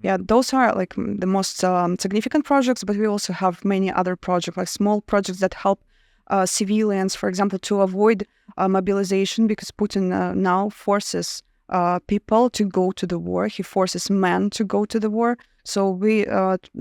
yeah, those are like the most significant projects, but we also have many other projects, like small projects that help civilians, for example, to avoid mobilization, because Putin now forces people to go to the war. He forces men to go to the war. So we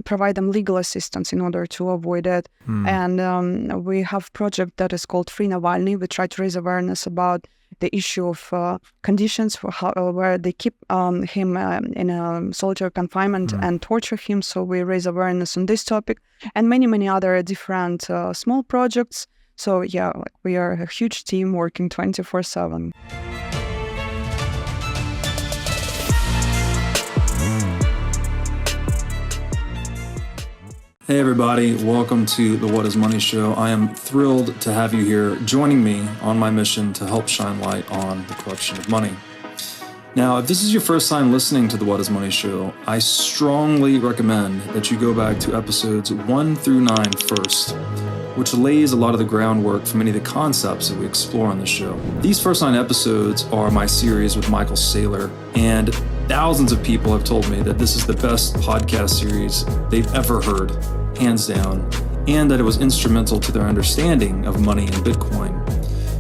provide them legal assistance in order to avoid it. And we have a project that is called Free Navalny. We try to raise awareness about the issue of conditions for where they keep him in a solitary confinement and torture him. So we raise awareness on this topic and many, many other different small projects. So yeah, like we are a huge team working 24/7. Hey everybody, welcome to the What is Money Show. I am thrilled to have you here joining me on my mission to help shine light on the corruption of money. Now, if this is your first time listening to the What is Money Show, I strongly recommend that you go back to episodes 1 through 9 first, which lays a lot of the groundwork for many of the concepts that we explore on the show. These first 9 episodes are my series with Michael Saylor, and thousands of people have told me that this is the best podcast series they've ever heard, hands down, and that it was instrumental to their understanding of money and Bitcoin.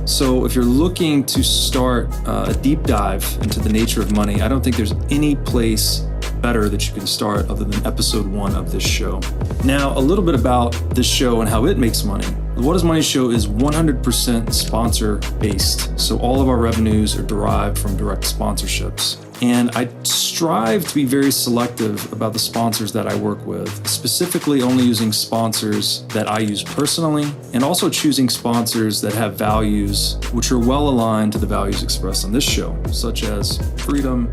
So if you're looking to start a deep dive into the nature of money, I don't think there's any place better that you can start other than episode 1 of this show. Now, a little bit about this show and how it makes money. The What is Money Show is 100% sponsor based. So all of our revenues are derived from direct sponsorships. And I strive to be very selective about the sponsors that I work with, specifically only using sponsors that I use personally, and also choosing sponsors that have values which are well aligned to the values expressed on this show, such as freedom,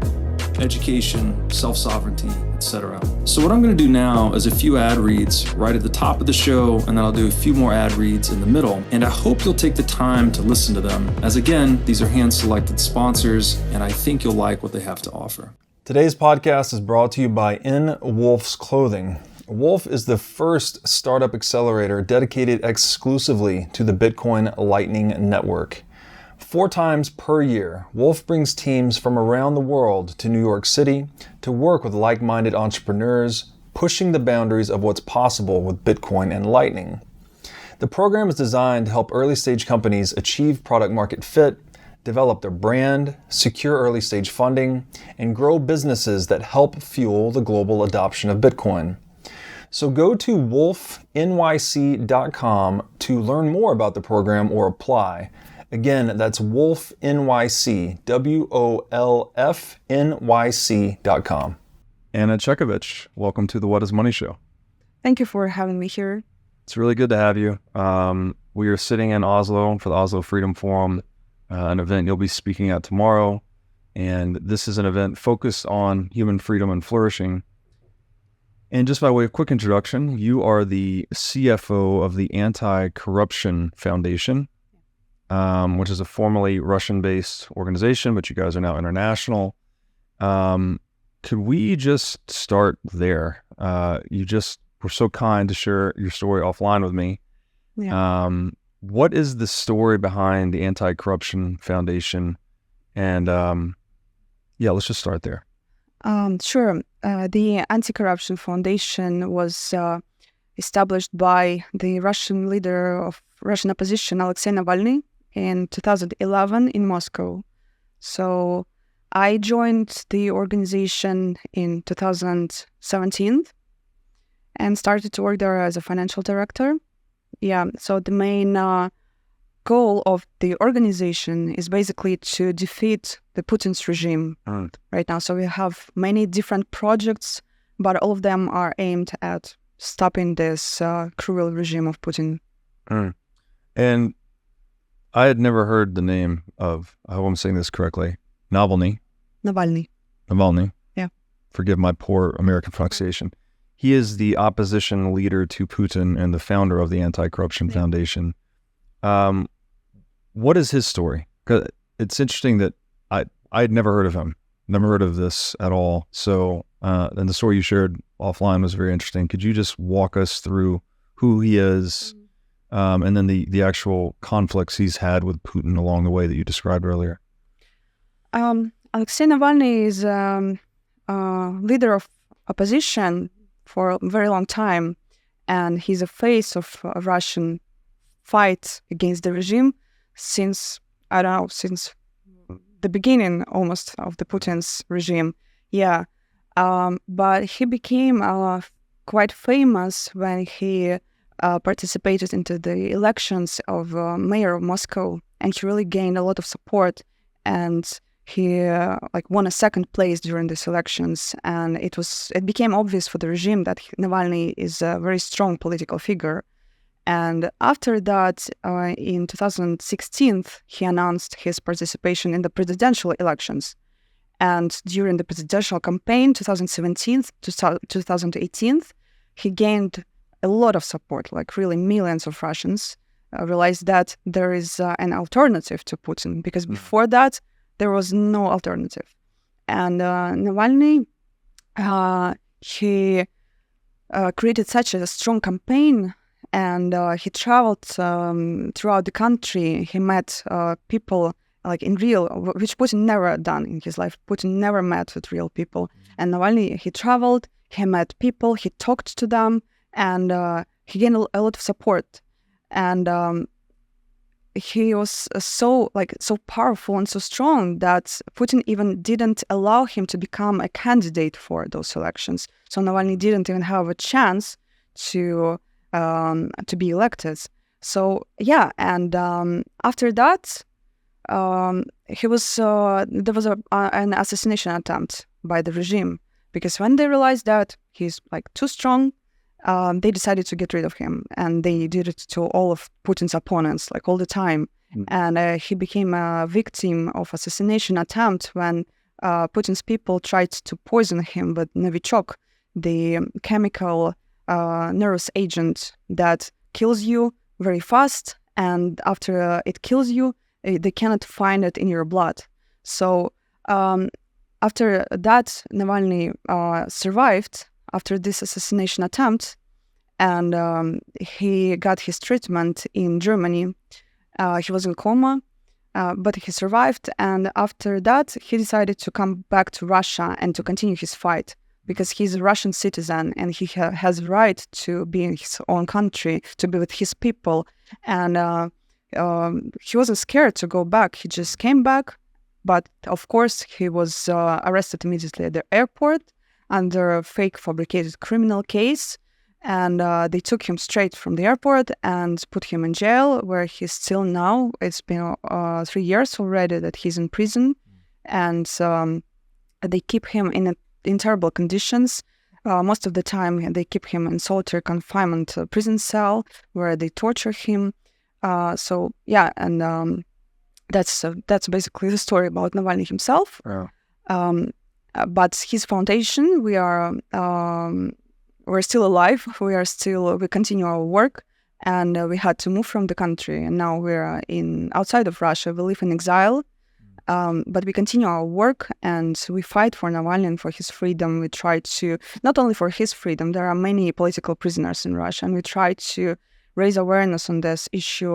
education, self-sovereignty, etc. So what I'm going to do now is a few ad reads right at the top of the show, and then I'll do a few more ad reads in the middle. And I hope you'll take the time to listen to them, as again, these are hand-selected sponsors, and I think you'll like what they have to offer. Today's podcast is brought to you by In Wolf's Clothing. Wolf is the first startup accelerator dedicated exclusively to the Bitcoin Lightning Network. 4 times per year, Wolf brings teams from around the world to New York City to work with like-minded entrepreneurs, pushing the boundaries of what's possible with Bitcoin and Lightning. The program is designed to help early-stage companies achieve product-market fit, develop their brand, secure early-stage funding, and grow businesses that help fuel the global adoption of Bitcoin. So go to wolfnyc.com to learn more about the program or apply. Again, that's Wolf NYC, WOLFNYC.com. Anna Chekhovich, welcome to the What is Money Show. Thank you for having me here. It's really good to have you. We are sitting in Oslo for the Oslo Freedom Forum, an event you'll be speaking at tomorrow. And this is an event focused on human freedom and flourishing. And just by way of quick introduction, you are the CFO of the Anti-Corruption Foundation, which is a formerly Russian-based organization, but you guys are now international. Could we just start there? You just were so kind to share your story offline with me. Yeah. What is the story behind the Anti-Corruption Foundation? And let's just start there. Sure. The Anti-Corruption Foundation was established by the Russian leader of Russian opposition, Alexei Navalny, in 2011 in Moscow. So I joined the organization in 2017 and started to work there as a financial director. Yeah, so the main goal of the organization is basically to defeat the Putin's regime right now. So we have many different projects, but all of them are aimed at stopping this cruel regime of Putin. And I had never heard the name of, I hope I'm saying this correctly, Navalny. Navalny. Yeah. Forgive my poor American pronunciation. He is the opposition leader to Putin and the founder of the Anti-Corruption Foundation. What is his story? 'Cause it's interesting that I had never heard of him, never heard of this at all. So, and the story you shared offline was very interesting. Could you just walk us through who he is, and then the actual conflicts he's had with Putin along the way that you described earlier? Alexei Navalny is leader of opposition for a very long time, and he's a face of a Russian fight against the regime since the beginning almost of the Putin's regime. Yeah, but he became quite famous when he participated into the elections of mayor of Moscow, and he really gained a lot of support, and he won a second place during these elections, and it became obvious for the regime that Navalny is a very strong political figure. And after that, in 2016, he announced his participation in the presidential elections. And during the presidential campaign, 2017 to 2018, he gained a lot of support, like really millions of Russians realized that there is an alternative to Putin, because before that, there was no alternative. And Navalny, he created such a strong campaign, and he traveled throughout the country. He met people like in real, which Putin never done in his life. Putin never met with real people. And Navalny, he traveled, he met people, he talked to them, and he gained a lot of support. And he was so powerful and so strong that Putin even didn't allow him to become a candidate for those elections. So Navalny didn't even have a chance to be elected. So yeah, and after that, there was an assassination attempt by the regime, because when they realized that he's too strong, they decided to get rid of him, and they did it to all of Putin's opponents, all the time. And he became a victim of assassination attempt when Putin's people tried to poison him with Novichok, the chemical nervous agent that kills you very fast, and after it kills you, they cannot find it in your blood. So after that, Navalny survived after this assassination attempt, and he got his treatment in Germany. He was in coma, but he survived, and after that, he decided to come back to Russia and to continue his fight, because he's a Russian citizen and he has the right to be in his own country, to be with his people. And he wasn't scared to go back. He just came back. But of course, he was arrested immediately at the airport under a fake fabricated criminal case. And they took him straight from the airport and put him in jail, where he's still now. It's been 3 years already that he's in prison. And they keep him in terrible conditions. Most of the time, they keep him in solitary confinement prison cell, where they torture him. So yeah, and that's basically the story about Navalny himself. Yeah. But his foundation, we're still alive. We continue our work, and we had to move from the country, and now we're outside of Russia. We live in exile. But we continue our work, and we fight for Navalny and for his freedom. We try to, not only for his freedom, there are many political prisoners in Russia, and we try to raise awareness on this issue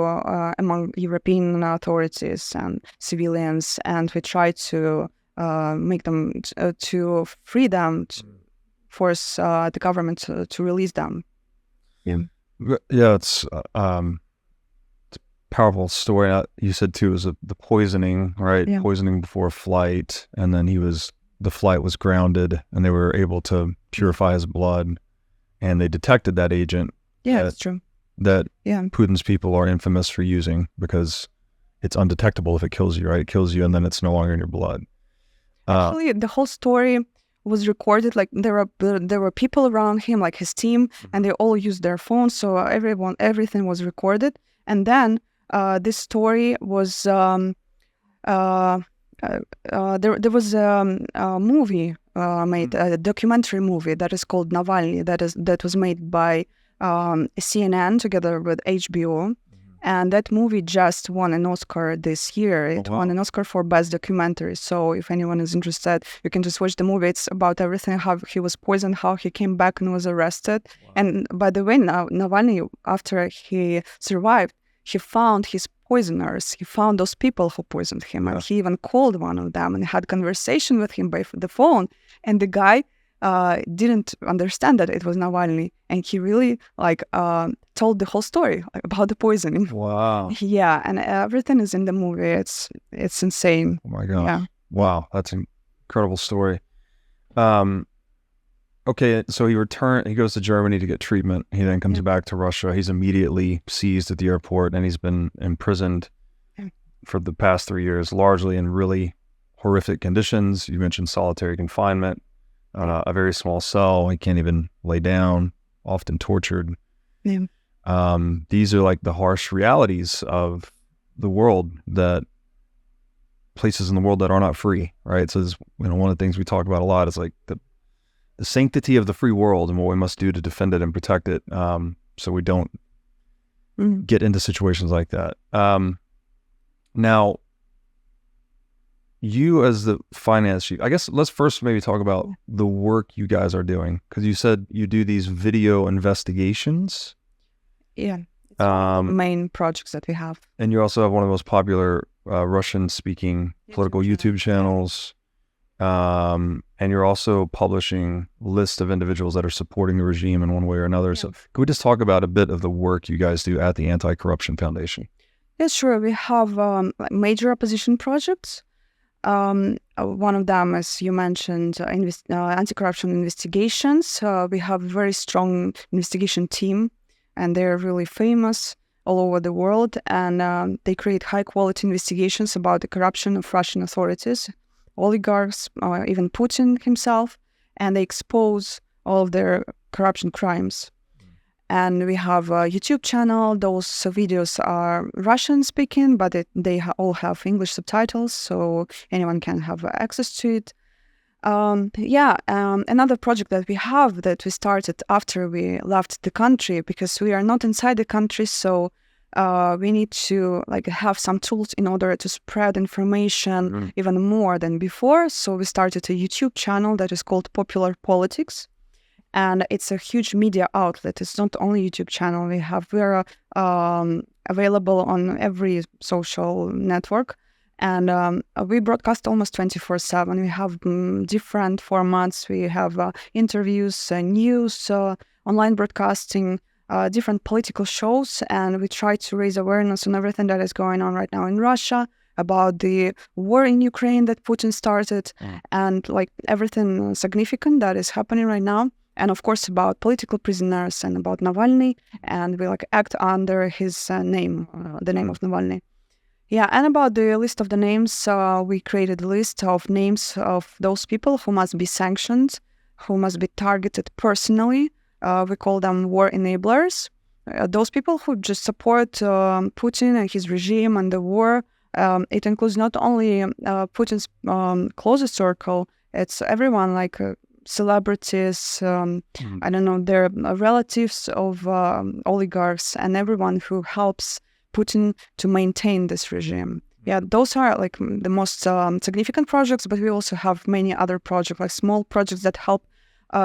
among European authorities and civilians, and we try to make them, to free them, to force the government to release them. Yeah, it's powerful story. You said too, was the poisoning, right? Yeah. Poisoning before flight, and then the flight was grounded, and they were able to purify his blood, and they detected that agent. Yeah, that's true. That Yeah. Putin's people are infamous for using, because it's undetectable if it kills you, right? It kills you, and then it's no longer in your blood. Actually, the whole story was recorded. There were people around him, like his team, and they all used their phones, so everything was recorded. And then this story was there was a movie made, a documentary movie that is called Navalny, that was made by CNN together with HBO. And that movie just won an Oscar this year. It won an Oscar for Best Documentary. So if anyone is interested, you can just watch the movie. It's about everything, how he was poisoned, how he came back and was arrested. Wow. And by the way, now Navalny, after he survived, he found his poisoners. He found those people who poisoned him. Yeah. And he even called one of them and had conversation with him by the phone. And the guy didn't understand that it was Navalny, and he really told the whole story about the poisoning. Wow. Yeah, and everything is in the movie. It's insane. Oh my God. Yeah. Wow, that's an incredible story. Okay, so he goes to Germany to get treatment. He then comes back to Russia. He's immediately seized at the airport, and he's been imprisoned for the past 3 years, largely in really horrific conditions. You mentioned solitary confinement, a very small cell. He can't even lay down, often tortured. Yeah. These are like the harsh realities of the world, that places in the world that are not free, right? So this, one of the things we talk about a lot is like the sanctity of the free world and what we must do to defend it and protect it, so we don't get into situations like that. Now, you as the finance chief, I guess let's first maybe talk about the work you guys are doing, because you said you do these video investigations. Yeah, it's one of the main projects that we have. And you also have one of the most popular Russian-speaking political YouTube channels. And you're also publishing lists of individuals that are supporting the regime in one way or another. So could we just talk about a bit of the work you guys do at the Anti-Corruption Foundation? Yeah, sure. We have major opposition projects. One of them, as you mentioned, anti-corruption investigations. We have a very strong investigation team, and they're really famous all over the world. And they create high-quality investigations about the corruption of Russian authorities, oligarchs, even Putin himself, and they expose all of their corruption crimes. And we have a YouTube channel. Those videos are Russian-speaking, but they all have English subtitles, so anyone can have access to it. Another project that we have that we started after we left the country, because we are not inside the country, so we need to have some tools in order to spread information even more than before. So we started a YouTube channel that is called Popular Politics, and it's a huge media outlet. It's not only YouTube channel. We're available on every social network, and we broadcast almost 24/7. We have different formats. We have interviews, news, online broadcasting, different political shows, and we try to raise awareness on everything that is going on right now in Russia, about the war in Ukraine that Putin started, and everything significant that is happening right now. And of course about political prisoners and about Navalny, and we act under his name, the name of Navalny. Yeah, and about the list of the names, we created a list of names of those people who must be sanctioned, who must be targeted personally. We call them war enablers. Those people who just support Putin and his regime and the war. It includes not only Putin's closest circle, it's everyone, celebrities, I don't know, their relatives of oligarchs, and everyone who helps Putin to maintain this regime. Yeah, those are the most significant projects, but we also have many other projects, small projects that help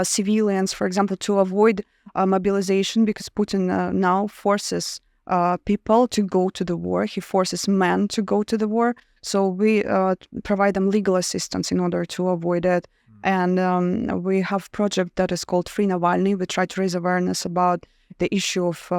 civilians, for example, to avoid mobilization, because Putin now forces people to go to the war. He forces men to go to the war. So we provide them legal assistance in order to avoid it. And we have a project that is called Free Navalny. We try to raise awareness about the issue of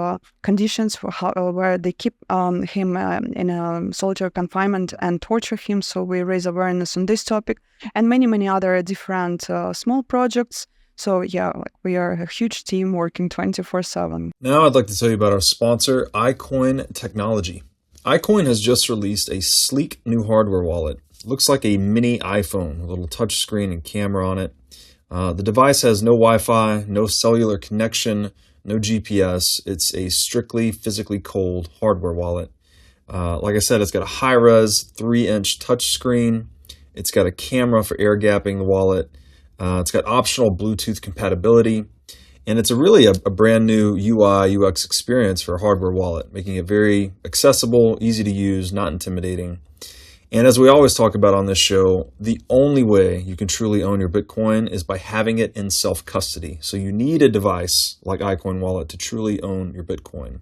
conditions where they keep him in solitary confinement and torture him. So we raise awareness on this topic and many, many other different small projects. So yeah, we are a huge team working 24/7. Now I'd like to tell you about our sponsor, iCoin Technology. iCoin has just released a sleek new hardware wallet. It looks like a mini iPhone with a little touch screen and camera on it. The device has no Wi-Fi, no cellular connection, no GPS. It's a strictly physically cold hardware wallet. Like I said, it's got a high-res 3-inch touch screen. It's got a camera for air gapping the wallet. It's got optional Bluetooth compatibility. And it's really a brand new UI, UX experience for a hardware wallet, making it very accessible, easy to use, not intimidating. And as we always talk about on this show, the only way you can truly own your Bitcoin is by having it in self-custody. So you need a device like iCoin Wallet to truly own your Bitcoin.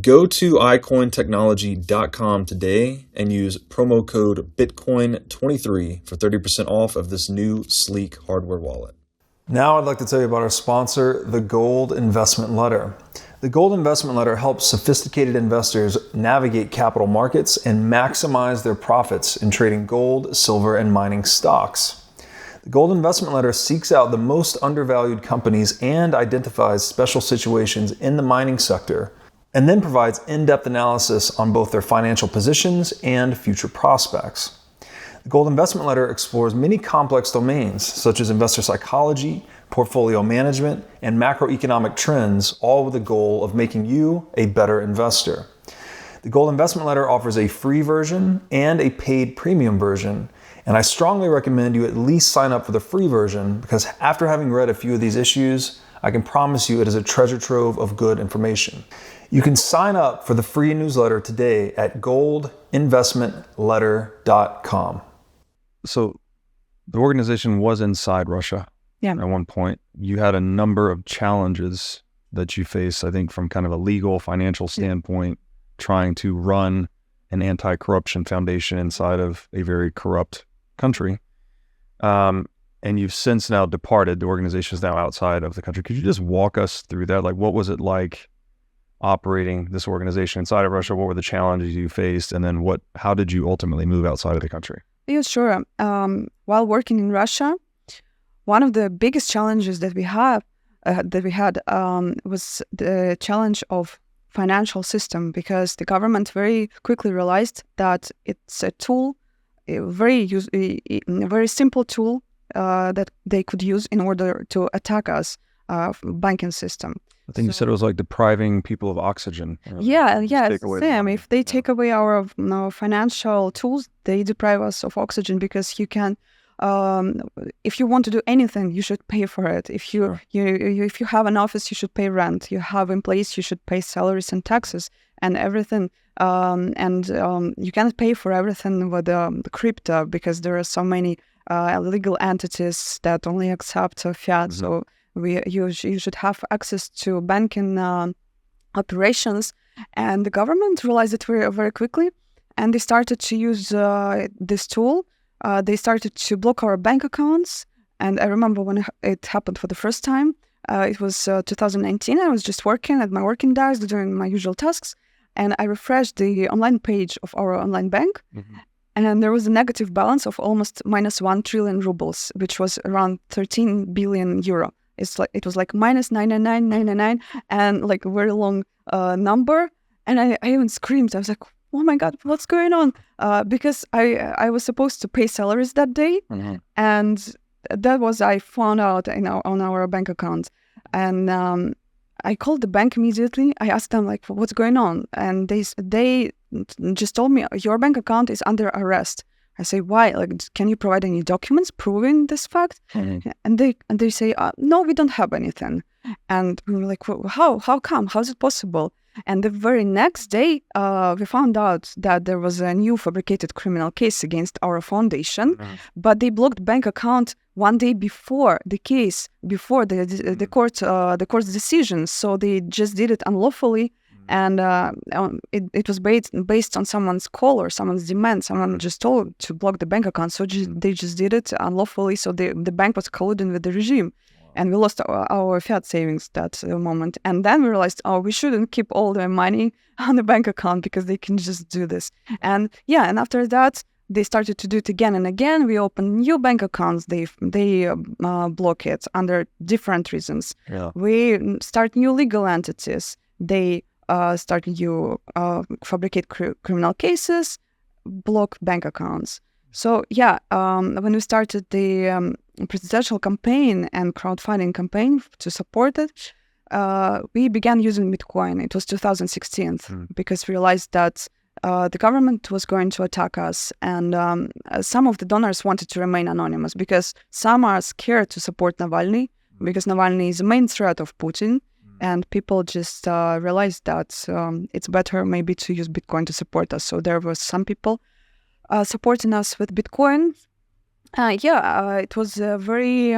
Go to iCointechnology.com today and use promo code Bitcoin23 for 30% off of this new sleek hardware wallet. Now I'd like to tell you about our sponsor, the Gold Investment Letter. The Gold Investment Letter helps sophisticated investors navigate capital markets and maximize their profits in trading gold, silver, and mining stocks. The Gold Investment Letter seeks out the most undervalued companies and identifies special situations in the mining sector, and then provides in-depth analysis on both their financial positions and future prospects. The Gold Investment Letter explores many complex domains, such as investor psychology, portfolio management, and macroeconomic trends, all with the goal of making you a better investor. The Gold Investment Letter offers a free version and a paid premium version, and I strongly recommend you at least sign up for the free version because after having read a few of these issues, I can promise you it is a treasure trove of good information. You can sign up for the free newsletter today at goldinvestmentletter.com. So the organization was inside Russia at one point. You had a number of challenges that you faced, I think, from kind of a legal, financial standpoint, trying to run an anti-corruption foundation inside of a very corrupt country. And you've since now departed. The organization is now outside of the country. Could you just walk us through that? Like, what was it like operating this organization inside of Russia? What were the challenges you faced? And then how did you ultimately move outside of the country? Yeah, sure. While working in Russia, one of the biggest challenges that we had was the challenge of financial system, because the government very quickly realized that it's a tool, a very simple tool that they could use in order to attack us, banking system. I think you said it was like depriving people of oxygen. Yeah, Sam, if they take away our financial tools, they deprive us of oxygen, because you can, if you want to do anything, you should pay for it. If you have an office, you should pay rent. You have employees, you should pay salaries and taxes and everything. You cannot pay for everything with the crypto, because there are so many legal entities that only accept fiat. Mm-hmm. So you should have access to banking operations, and the government realized it very, very quickly, and they started to use this tool. They started to block our bank accounts, and I remember when it happened for the first time. It was 2019. I was just working at my working desk doing my usual tasks, and I refreshed the online page of our online bank, mm-hmm. and there was a negative balance of almost minus 1 trillion rubles, which was around 13 billion euro. It was like minus 999, and like a very long number. And I even screamed. I was like, "Oh my God, what's going on?" Because I was supposed to pay salaries that day, mm-hmm. and that was I found out on our bank account. And I called the bank immediately. I asked them like, "What's going on?" And they just told me, "Your bank account is under arrest." I say, "Why? Like, can you provide any documents proving this fact?" Mm-hmm. And they say, "No, we don't have anything." And we were like, well, how come? How is it possible? And the very next day, we found out that there was a new fabricated criminal case against our foundation, mm-hmm. but they blocked bank account 1 day before the case, before the court's decision. So they just did it unlawfully. And it was based on someone's call or someone's demand. Someone just told to block the bank account. So they just did it unlawfully. So the bank was colluding with the regime. Wow. And we lost our fiat savings that moment. And then we realized, we shouldn't keep all the money on the bank account, because they can just do this. And after that, they started to do it again and again. We opened new bank accounts. They block it under different reasons. Yeah. We start new legal entities. They start new fabricate criminal cases, block bank accounts. So when we started the presidential campaign and crowdfunding campaign to support it, we began using Bitcoin. It was 2016 because we realized that the government was going to attack us, and some of the donors wanted to remain anonymous because some are scared to support Navalny because Navalny is the main threat of Putin. And people just realized that it's better maybe to use Bitcoin to support us. So there were some people supporting us with Bitcoin. It was a very,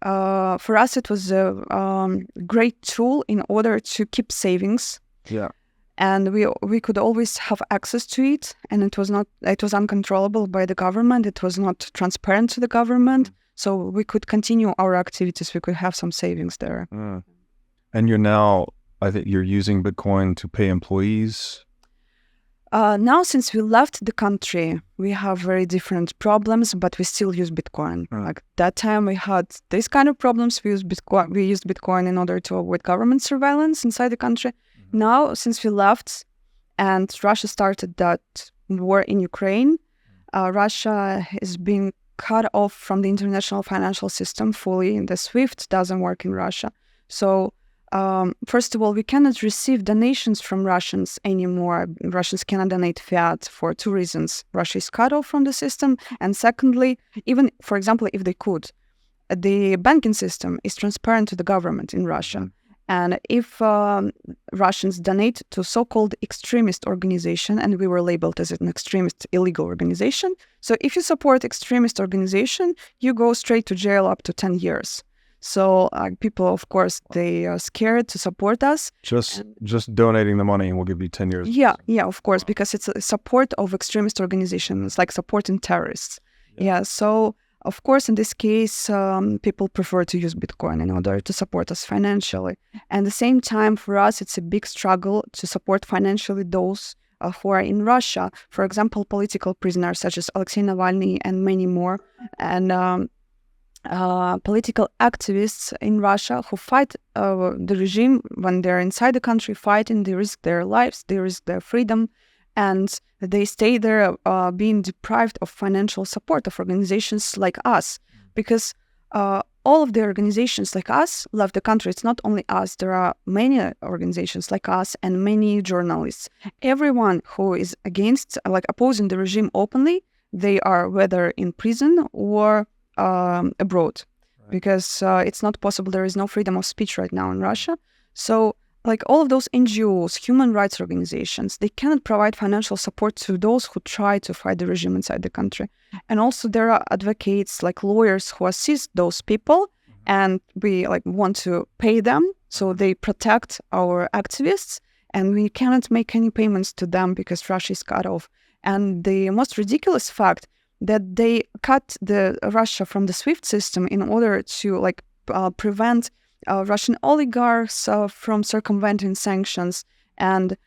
for us, it was a great tool in order to keep savings. Yeah. And we could always have access to it. And it was uncontrollable by the government. It was not transparent to the government. So we could continue our activities. We could have some savings there. And you're now, I think you're using Bitcoin to pay employees. Now, since we left the country, we have very different problems, but we still use Bitcoin. Like that time, we had these kind of problems. We used Bitcoin. We used Bitcoin in order to avoid government surveillance inside the country. Now, since we left, and Russia started that war in Ukraine, Russia is being cut off from the international financial system fully. The SWIFT doesn't work in Russia. So first of all, we cannot receive donations from Russians anymore. Russians cannot donate fiat for two reasons. Russia is cut off from the system. And secondly, even, for example, if they could, the banking system is transparent to the government in Russia. And if Russians donate to so-called extremist organization, and we were labeled as an extremist illegal organization, so if you support extremist organization, you go straight to jail up to 10 years. So people, of course, they are scared to support us. Just donating the money will give you 10 years. Yeah, of course, because it's a support of extremist organizations, like supporting terrorists. So of course, in this case, people prefer to use Bitcoin in order to support us financially. And at the same time, for us, it's a big struggle to support financially those who are in Russia. For example, political prisoners such as Alexei Navalny and many more. And political activists in Russia who fight the regime when they're inside the country fighting. They risk their lives, they risk their freedom, and they stay there being deprived of financial support of organizations like us. Because all of the organizations like us left the country. It's not only us. There are many organizations like us and many journalists. Everyone who is against, like opposing the regime openly, they are whether in prison or abroad, because it's not possible. There is no freedom of speech right now in Russia. So like all of those NGOs, human rights organizations, they cannot provide financial support to those who try to fight the regime inside the country. And also there are advocates, like lawyers, who assist those people, and we like want to pay them, so they protect our activists, and we cannot make any payments to them because Russia is cut off. And the most ridiculous fact that they cut the Russia from the SWIFT system in order to like prevent Russian oligarchs from circumventing sanctions. And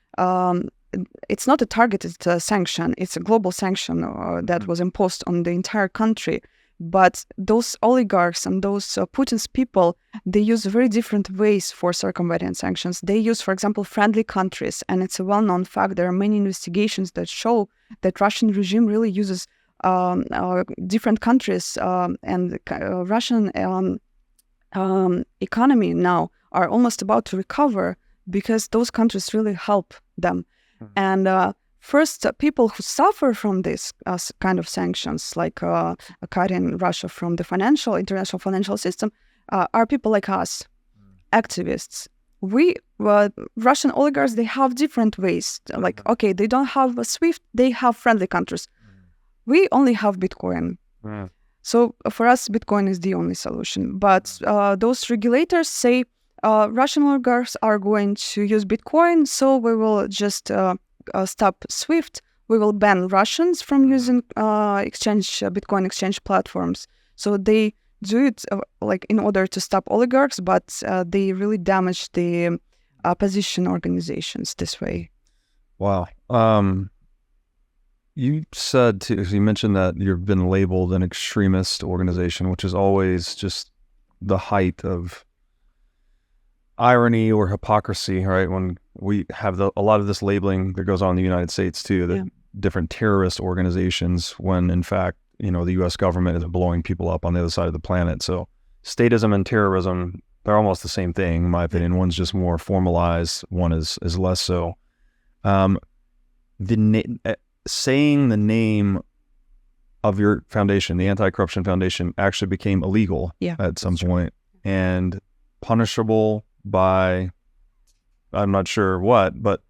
it's not a targeted sanction, it's a global sanction that was imposed on the entire country. But those oligarchs and those Putin's people, they use very different ways for circumventing sanctions. They use, for example, friendly countries. And it's a well-known fact. There are many investigations that show that Russian regime really uses different countries, and the Russian economy now are almost about to recover because those countries really help them. And first, people who suffer from this kind of sanctions, like cutting Russia from the international financial system, are people like us, activists. Russian oligarchs, they have different ways. Like, okay, they don't have a SWIFT, they have friendly countries. We only have Bitcoin. So for us, Bitcoin is the only solution. But those regulators say Russian oligarchs are going to use Bitcoin, so we will just stop SWIFT. We will ban Russians from using Bitcoin exchange platforms. So they do it like in order to stop oligarchs, but they really damage the opposition organizations this way. Wow. You said, you mentioned that you've been labeled an extremist organization, which is always just the height of irony or hypocrisy, right? When we have a lot of this labeling that goes on in the United States too, the different terrorist organizations, when in fact, the U.S. government is blowing people up on the other side of the planet. So statism and terrorism, they're almost the same thing, in my opinion. One's just more formalized, one is less so. Saying the name of your foundation, the Anti-Corruption Foundation, actually became illegal at some point and punishable by, I'm not sure what, but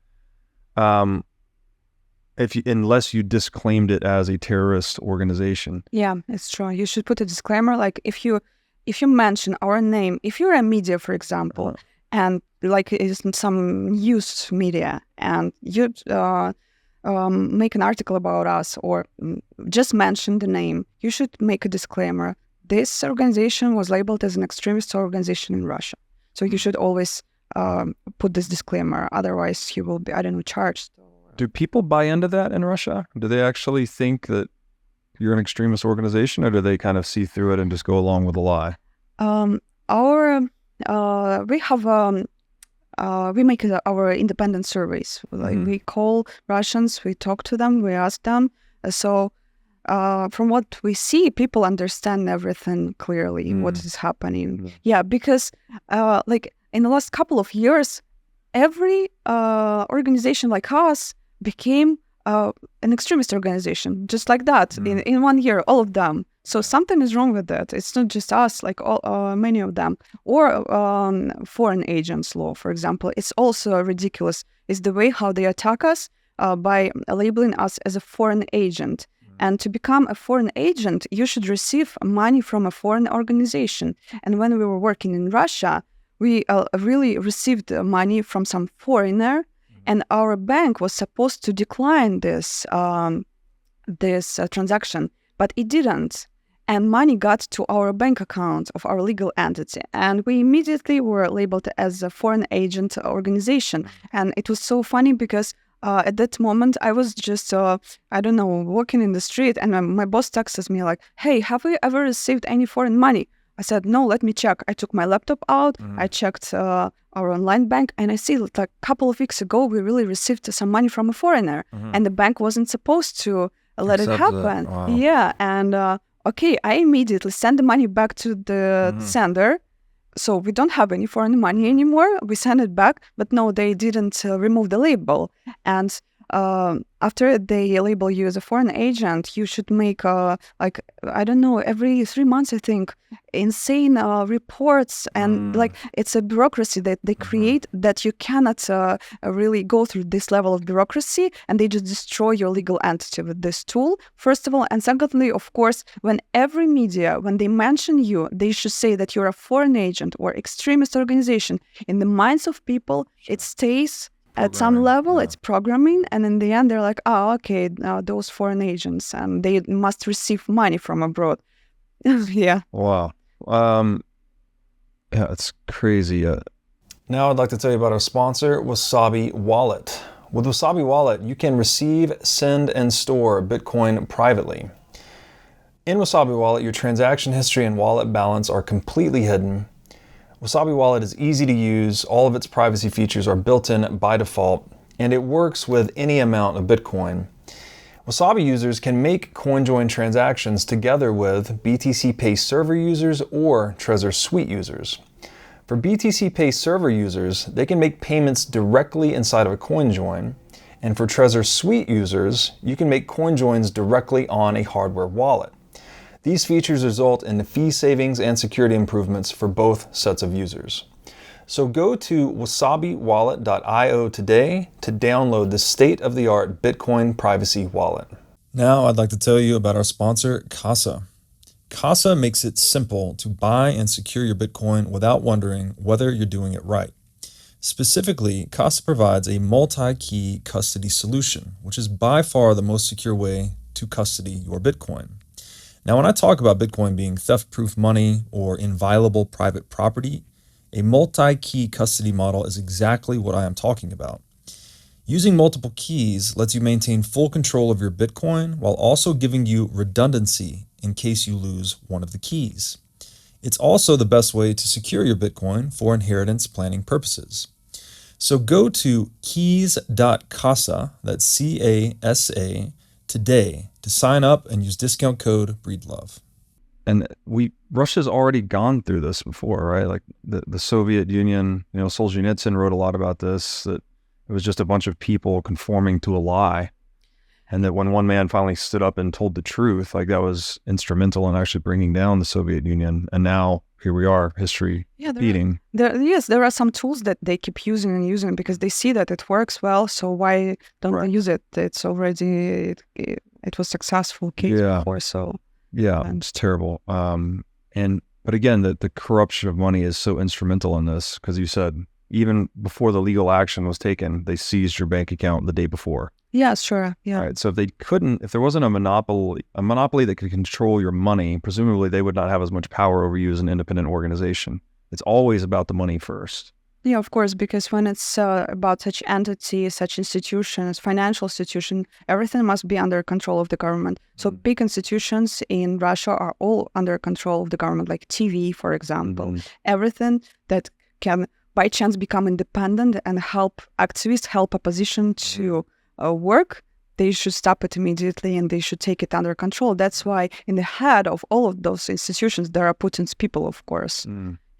unless you disclaimed it as a terrorist organization. Yeah, it's true. You should put a disclaimer, like if you mention our name, if you're a media, for example, and like it's some news media, and you make an article about us or just mention the name, you should make a disclaimer. this organization was labeled as an extremist organization in Russia. So you should always put this disclaimer, otherwise you will be, I don't know, charged. Do people buy into that in Russia? Do they actually think that you're an extremist organization, or do they kind of see through it and just go along with the lie? We make our independent surveys. Like we call Russians, we talk to them, we ask them. So from what we see, people understand everything clearly, what is happening. Yeah, because like in the last couple of years, every organization like us became an extremist organization, just like that. In 1 year, all of them. So something is wrong with that. It's not just us, like many of them. Or foreign agents law, for example. It's also ridiculous. It's the way how they attack us by labeling us as a foreign agent. And to become a foreign agent, you should receive money from a foreign organization. And when we were working in Russia, we really received money from some foreigner, and our bank was supposed to decline this transaction, but it didn't. And money got to our bank account of our legal entity. And we immediately were labeled as a foreign agent organization. And it was so funny because at that moment, I was just, walking in the street, and my boss texts me like, "Hey, have we ever received any foreign money?" I said, "No, let me check." I took my laptop out, I checked our online bank, and I see like a couple of weeks ago, we really received some money from a foreigner, and the bank wasn't supposed to let it happen. Wow. Yeah, and okay, I immediately sent the money back to the sender. So we don't have any foreign money anymore. We sent it back, but no, they didn't remove the label. And after they label you as a foreign agent, you should make every 3 months, I think, insane reports. And like it's a bureaucracy that they create that you cannot really go through this level of bureaucracy, and they just destroy your legal entity with this tool, first of all. And secondly, of course, when every media, when they mention you, they should say that you're a foreign agent or extremist organization. In the minds of people, it stays at some level, it's programming, and in the end, they're like, "Oh, okay, those foreign agents, and they must receive money from abroad." Yeah. Wow. Yeah, it's crazy. Now I'd like to tell you about our sponsor, Wasabi Wallet. With Wasabi Wallet, you can receive, send, and store Bitcoin privately. In Wasabi Wallet, your transaction history and wallet balance are completely hidden. Wasabi Wallet is easy to use, all of its privacy features are built in by default, and it works with any amount of Bitcoin. Wasabi users can make CoinJoin transactions together with BTC Pay server users or Trezor Suite users. For BTC Pay server users, they can make payments directly inside of a CoinJoin, and for Trezor Suite users, you can make CoinJoins directly on a hardware wallet. These features result in fee savings and security improvements for both sets of users. So go to wasabiwallet.io today to download the state-of-the-art Bitcoin privacy wallet. Now I'd like to tell you about our sponsor, Casa. Casa makes it simple to buy and secure your Bitcoin without wondering whether you're doing it right. Specifically, Casa provides a multi-key custody solution, which is by far the most secure way to custody your Bitcoin. Now, when I talk about Bitcoin being theft-proof money or inviolable private property, a multi-key custody model is exactly what I am talking about. Using multiple keys lets you maintain full control of your Bitcoin while also giving you redundancy in case you lose one of the keys. It's also the best way to secure your Bitcoin for inheritance planning purposes. So go to keys.casa, that's C-A-S-A, today to sign up and use discount code BREEDLOVE. And Russia's already gone through this before, right? Like the Soviet Union, Solzhenitsyn wrote a lot about this, that it was just a bunch of people conforming to a lie. And that when one man finally stood up and told the truth, like that was instrumental in actually bringing down the Soviet Union. And now here we are, history repeating. There are some tools that they keep using and using because they see that it works well. So why don't they use it? It's already, it was successful case before, so. Yeah, it's terrible. But again, the corruption of money is so instrumental in this, because you said even before the legal action was taken, they seized your bank account the day before. Yeah, sure. Yeah. Right. So if there wasn't a monopoly that could control your money, presumably they would not have as much power over you as an independent organization. It's always about the money first. Yeah, of course, because when it's about such entities, such institutions, financial institution, everything must be under control of the government. So big institutions in Russia are all under control of the government, like TV, for example. Everything that can, by chance, become independent and help activists, help opposition to work, they should stop it immediately and they should take it under control. That's why in the head of all of those institutions, there are Putin's people, of course.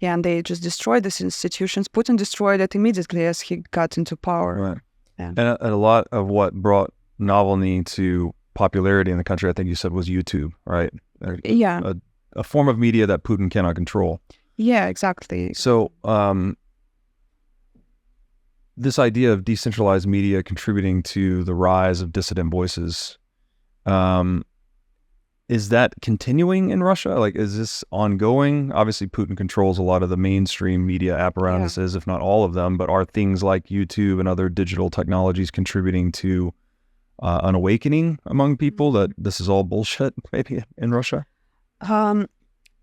Yeah, and they just destroyed these institutions. Putin destroyed it immediately as he got into power. Right. Yeah. And a lot of what brought Navalny to popularity in the country, I think you said, was YouTube, right? Yeah. A form of media that Putin cannot control. Yeah, exactly. So this idea of decentralized media contributing to the rise of dissident voices, is that continuing in Russia? Like, is this ongoing? Obviously, Putin controls a lot of the mainstream media apparatuses, if not all of them, but are things like YouTube and other digital technologies contributing to an awakening among people that this is all bullshit, maybe, in Russia?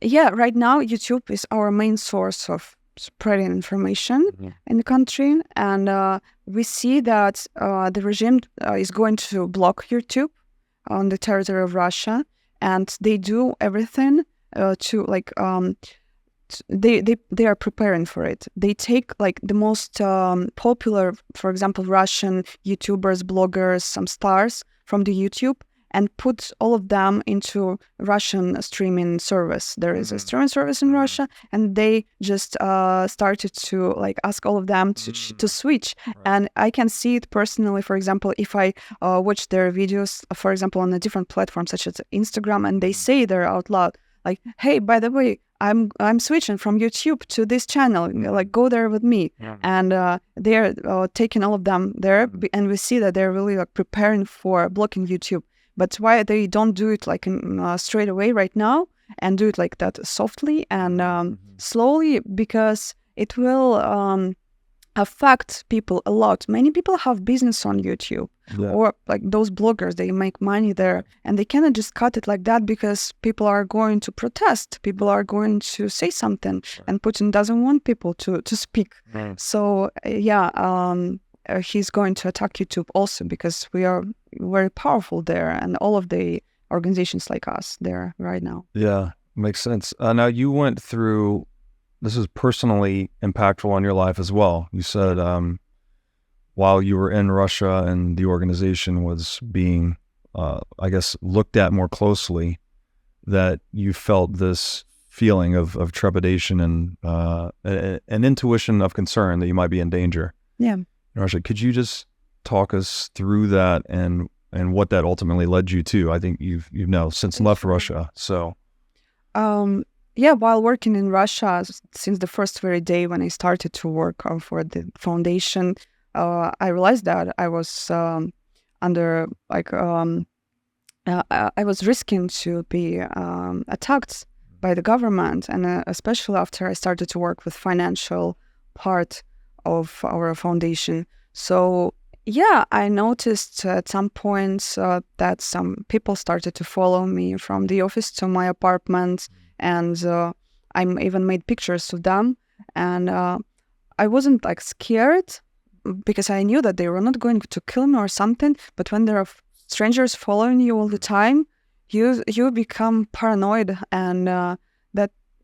Yeah, right now, YouTube is our main source of spreading information in the country. And we see that the regime is going to block YouTube on the territory of Russia. And they do everything to like they are preparing for it. They take like the most popular, for example, Russian YouTubers, bloggers, some stars from the YouTube, and put all of them into Russian streaming service. There is a streaming service in Russia, and they just started to like ask all of them to switch. And I can see it personally. For example, if I watch their videos, for example, on a different platform such as Instagram, and they say there out loud, like, "Hey, by the way, I'm switching from YouTube to this channel. Like, go there with me." And they're taking all of them there, and we see that they're really like preparing for blocking YouTube. But why they don't do it like straight away right now and do it like that softly and slowly? Because it will affect people a lot. Many people have business on YouTube or like those bloggers, they make money there, and they cannot just cut it like that because people are going to protest. People are going to say something, and Putin doesn't want people to speak. So he's going to attack YouTube also because we are very powerful there, and all of the organizations like us there right now. Yeah, makes sense. Now you went through, this is personally impactful on your life as well. You said while you were in Russia and the organization was being, I guess, looked at more closely, that you felt this feeling of trepidation and an intuition of concern that you might be in danger. Yeah. Russia, could you just talk us through that and what that ultimately led you to? I think you've now since left Russia. So, while working in Russia, since the first very day when I started to work for the foundation, I realized that I was under like I was risking to be attacked by the government, and especially after I started to work with financial part of our foundation. So I noticed at some point that some people started to follow me from the office to my apartment, and I even made pictures of them. And I wasn't like scared because I knew that they were not going to kill me or something. But when there are strangers following you all the time, you become paranoid, and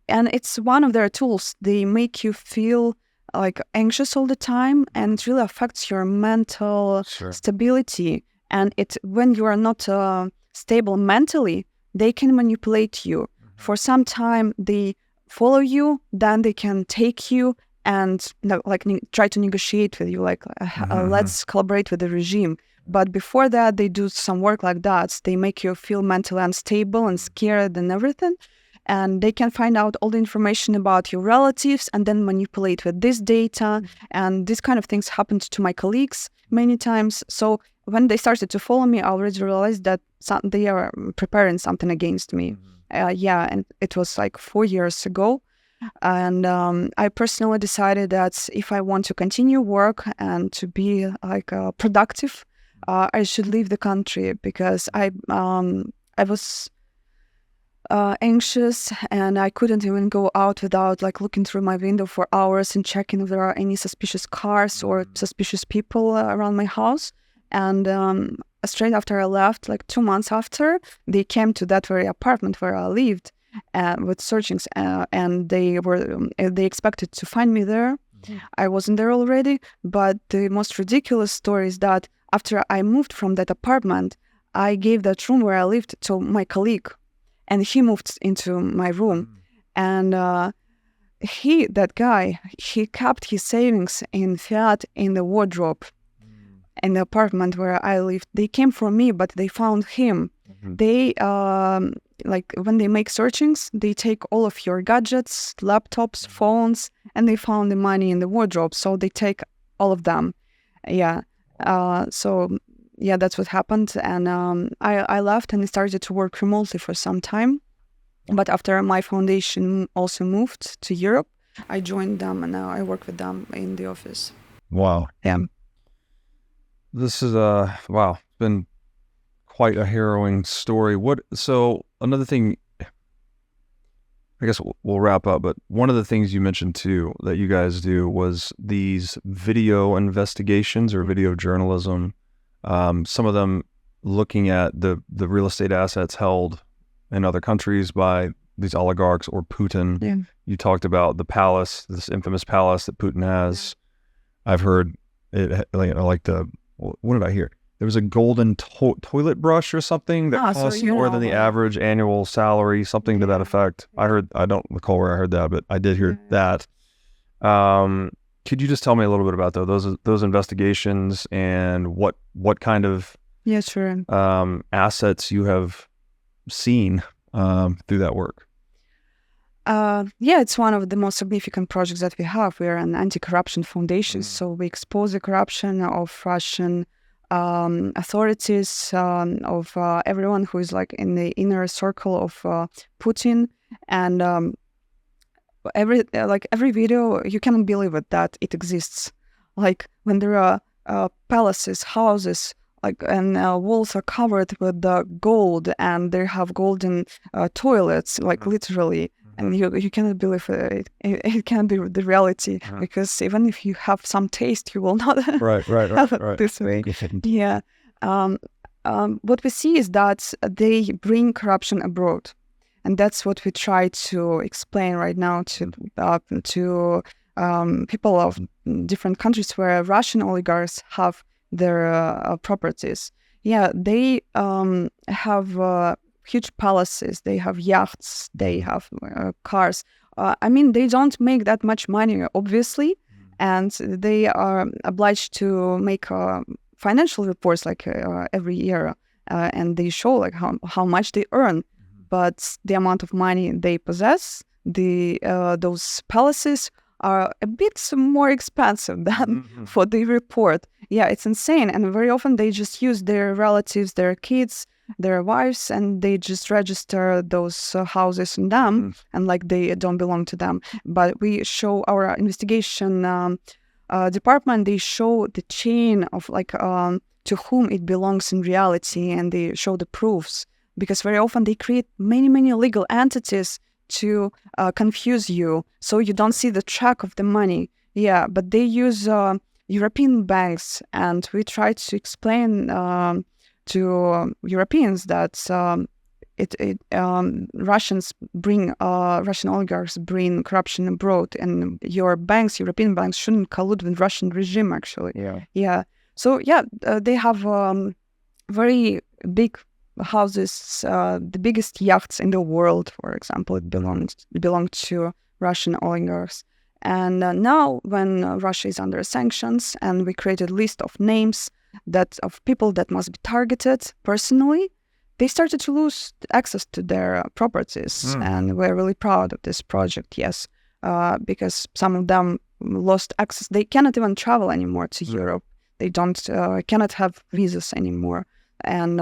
it's one of their tools. They make you feel like anxious all the time, and it really affects your mental stability. And when you are not stable mentally, they can manipulate you. For some time, they follow you, then they can take you and try to negotiate with you, like let's collaborate with the regime. But before that, they do some work like that. They make you feel mentally unstable and scared and everything. And they can find out all the information about your relatives and then manipulate with this data. And this kind of things happened to my colleagues many times. So when they started to follow me, I already realized that they are preparing something against me. And it was like 4 years ago. And I personally decided that if I want to continue work and to be like productive, I should leave the country because I was anxious, and I couldn't even go out without like looking through my window for hours and checking if there are any suspicious cars or suspicious people around my house. And straight after I left, like 2 months after, they came to that very apartment where I lived with searchings, and they expected to find me there. I wasn't there already, but the most ridiculous story is that after I moved from that apartment, I gave that room where I lived to my colleague, and he moved into my room. And that guy, he kept his savings in fiat in the wardrobe in the apartment where I lived. They came for me, but they found him. They, like when they make searchings, they take all of your gadgets, laptops, phones, and they found the money in the wardrobe. So they take all of them. Yeah. So yeah, that's what happened. And I left and started to work remotely for some time. But after my foundation also moved to Europe, I joined them, and now I work with them in the office. Wow. Yeah. This is wow, been quite a harrowing story. So another thing, I guess we'll wrap up, but one of the things you mentioned too that you guys do was these video investigations or video journalism. Some of them looking at the real estate assets held in other countries by these oligarchs or Putin. Yeah. You talked about the palace, this infamous palace that Putin has. I've heard it, like what did I hear? There was a golden toilet brush or something that costs more than the average annual salary, something to that effect. I don't recall where I heard that, but I did hear that. Could you just tell me a little bit about those investigations and what kind of assets you have seen through that work? It's one of the most significant projects that we have. We are an anti-corruption foundation, so we expose the corruption of Russian authorities, of everyone who is like in the inner circle of Putin, and every video, you cannot believe it that it exists. Like when there are palaces, houses, and walls are covered with gold, and they have golden toilets, like literally. And you cannot believe it. It can't be the reality, because even if you have some taste, you will not have it this way. Yeah. What we see is that they bring corruption abroad, and that's what we try to explain right now to people of different countries where Russian oligarchs have their properties. Yeah, they have huge palaces, they have yachts, they have cars. I mean, they don't make that much money, obviously, and they are obliged to make financial reports like every year, and they show like how much they earn. But the amount of money they possess, those palaces are a bit more expensive than for the report. Yeah, it's insane. And very often they just use their relatives, their kids, their wives, and they just register those houses in them, and like they don't belong to them. But we show our investigation department, they show the chain of like to whom it belongs in reality, and they show the proofs, because very often they create many legal entities to confuse you, so you don't see the track of the money. Yeah, but they use European banks, and we try to explain to Europeans that Russian oligarchs bring corruption abroad, and your banks, European banks, shouldn't collude with Russian regime, actually. Yeah. So they have very big houses, the biggest yachts in the world, for example, belong to Russian oligarchs. And now when Russia is under sanctions, and we created a list of names of people that must be targeted personally, they started to lose access to their properties. And we're really proud of this project, yes, because some of them lost access. They cannot even travel anymore to Europe. They cannot have visas anymore. And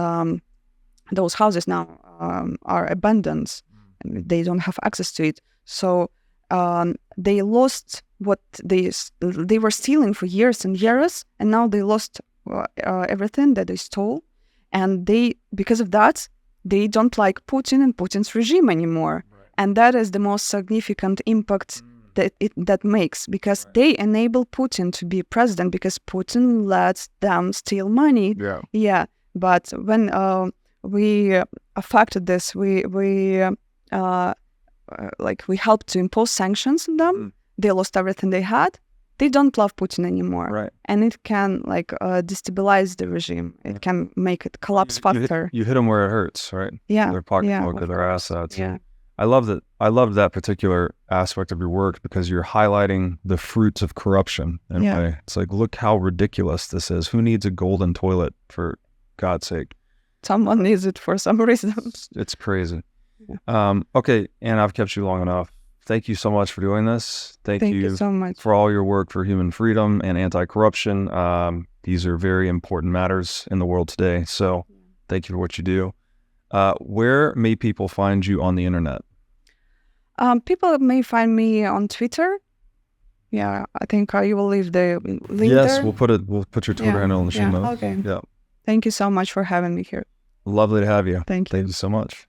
those houses now are abandoned, and they don't have access to it. So they lost what they were stealing for years and years, and now they lost everything that they stole, and because of that, they don't like Putin and Putin's regime anymore. And that is the most significant impact that makes, because they enable Putin to be president, because Putin lets them steal money. Yeah. But when we affected this, we helped to impose sanctions on them. They lost everything they had. They don't love Putin anymore, and it can destabilize the regime. It can make it collapse faster. You hit them where it hurts, right? Yeah, their pocketbook or their assets. Yeah, I love that. I love that particular aspect of your work, because you're highlighting the fruits of corruption. In a way, it's like, look how ridiculous this is. Who needs a golden toilet, for God's sake? Someone needs it for some reason. It's crazy. Okay, and I've kept you long enough. Thank you so much for doing this. Thank you so much for all your work for human freedom and anti-corruption. These are very important matters in the world today. So thank you for what you do. Where may people find you on the internet? People may find me on Twitter. Yeah, I think you will leave the link Yes, there. we'll put your Twitter handle in the show notes. Okay. Yeah. Thank you so much for having me here. Lovely to have you. Thank you. Thank you so much.